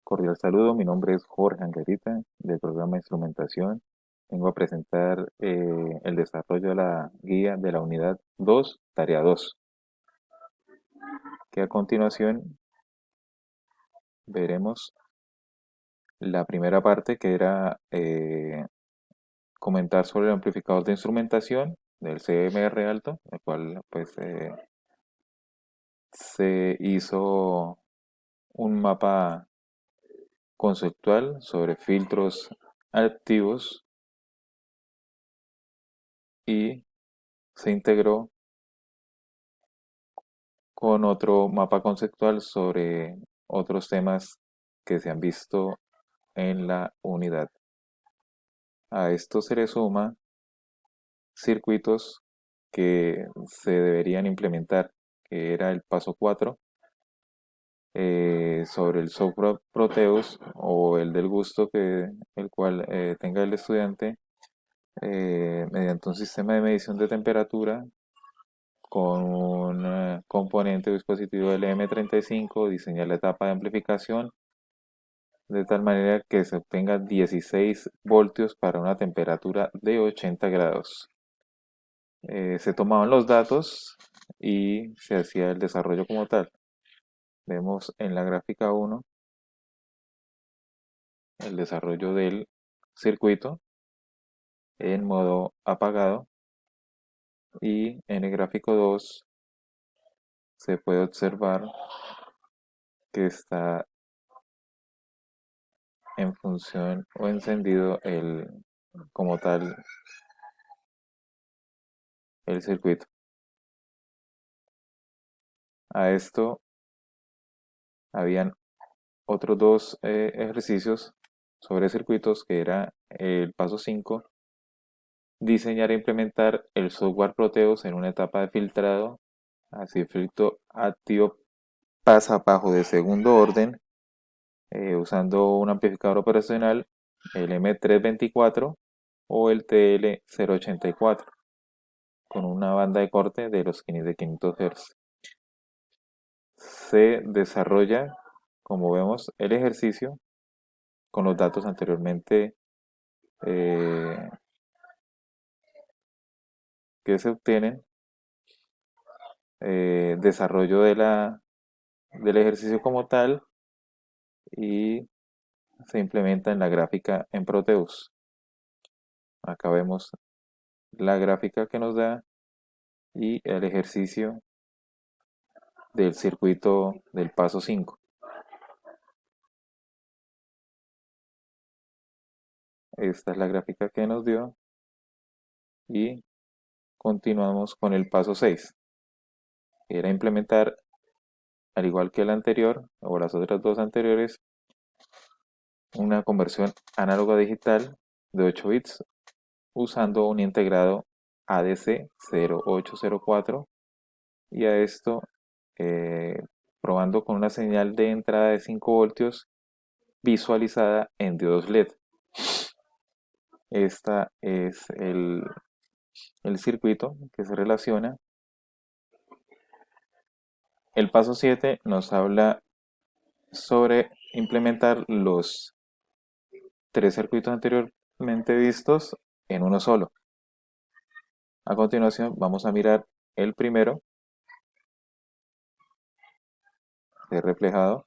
Cordial saludo, mi nombre es Jorge Anguerita del programa de instrumentación. Vengo a presentar el desarrollo de la guía de la unidad 2, tarea 2, que a continuación veremos la primera parte que era comentar sobre el amplificador de instrumentación del CMR alto, el cual se hizo un mapa conceptual sobre filtros activos y se integró con otro mapa conceptual sobre otros temas que se han visto en la unidad. A esto se le suma circuitos que se deberían implementar, que era el paso 4, sobre el software Proteus o el del gusto el cual tenga el estudiante, mediante un sistema de medición de temperatura con un componente o dispositivo LM35, diseñar la etapa de amplificación de tal manera que se obtenga 16 voltios para una temperatura de 80 grados. Se tomaban los datos y se hacía el desarrollo como tal. Vemos en la gráfica 1 el desarrollo del circuito en modo apagado, y en el gráfico 2 se puede observar que está en función o encendido como tal el circuito. A esto habían otros dos ejercicios sobre circuitos, que era el paso 5, diseñar e implementar el software Proteus en una etapa de filtrado. Así el filtro activo pasa bajo de segundo orden, usando un amplificador operacional, el M324 o el TL084, con una banda de corte de los 500 Hz. Se desarrolla, como vemos, el ejercicio con los datos anteriormente eh, que se obtienen, desarrollo del ejercicio como tal, y se implementa en la gráfica en Proteus. Acá vemos la gráfica que nos da y el ejercicio del circuito del paso 5. Esta es la gráfica que nos dio y continuamos con el paso 6, que era implementar, al igual que el anterior o las otras dos anteriores, una conversión análoga a digital de 8 bits usando un integrado ADC 0804, y a esto eh, probando con una señal de entrada de 5 voltios visualizada en diodos LED. Este es el circuito que se relaciona. El paso 7 nos habla sobre implementar los tres circuitos anteriormente vistos en uno solo. A continuación vamos a mirar el primero, de reflejado,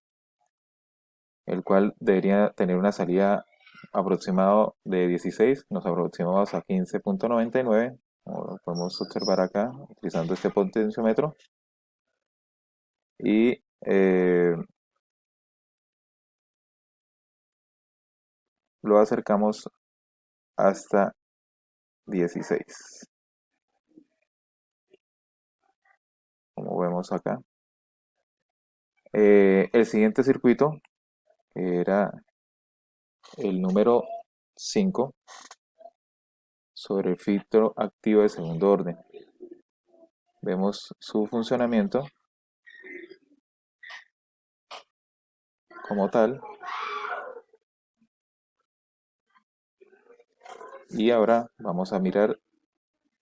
el cual debería tener una salida aproximado de 16, nos aproximamos a 15.99, como lo podemos observar acá utilizando este potenciómetro, y lo acercamos hasta 16, como vemos acá. El siguiente circuito, que era el número 5, sobre el filtro activo de segundo orden. Vemos su funcionamiento como tal. Y ahora vamos a mirar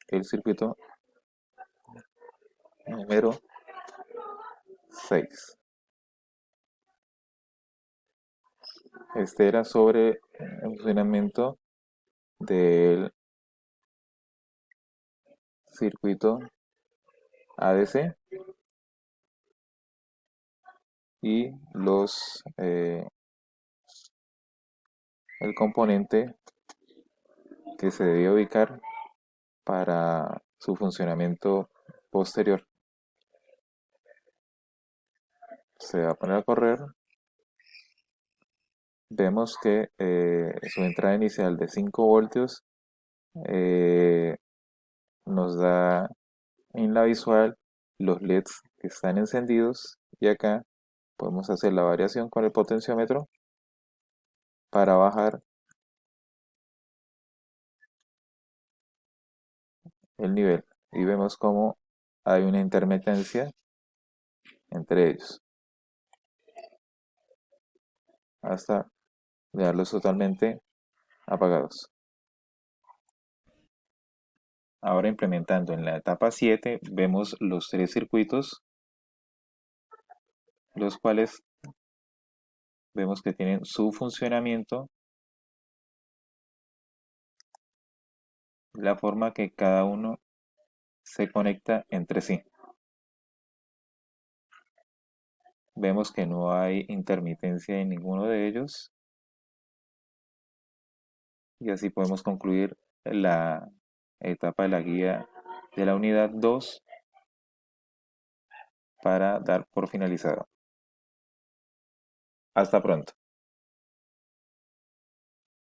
el circuito número 6. Este era sobre el funcionamiento del circuito ADC y el componente que se debía ubicar para su funcionamiento posterior. Se va a poner a correr. Vemos que su entrada inicial de 5 voltios eh, nos da en la visual los LEDs que están encendidos, y acá podemos hacer la variación con el potenciómetro para bajar el nivel, y vemos como hay una intermitencia entre ellos hasta dejarlos totalmente apagados. Ahora, implementando en la etapa 7, vemos los tres circuitos, los cuales vemos que tienen su funcionamiento, la forma que cada uno se conecta entre sí. Vemos que no hay intermitencia en ninguno de ellos, y así podemos concluir la etapa de la guía de la unidad 2 para dar por finalizado. Hasta pronto.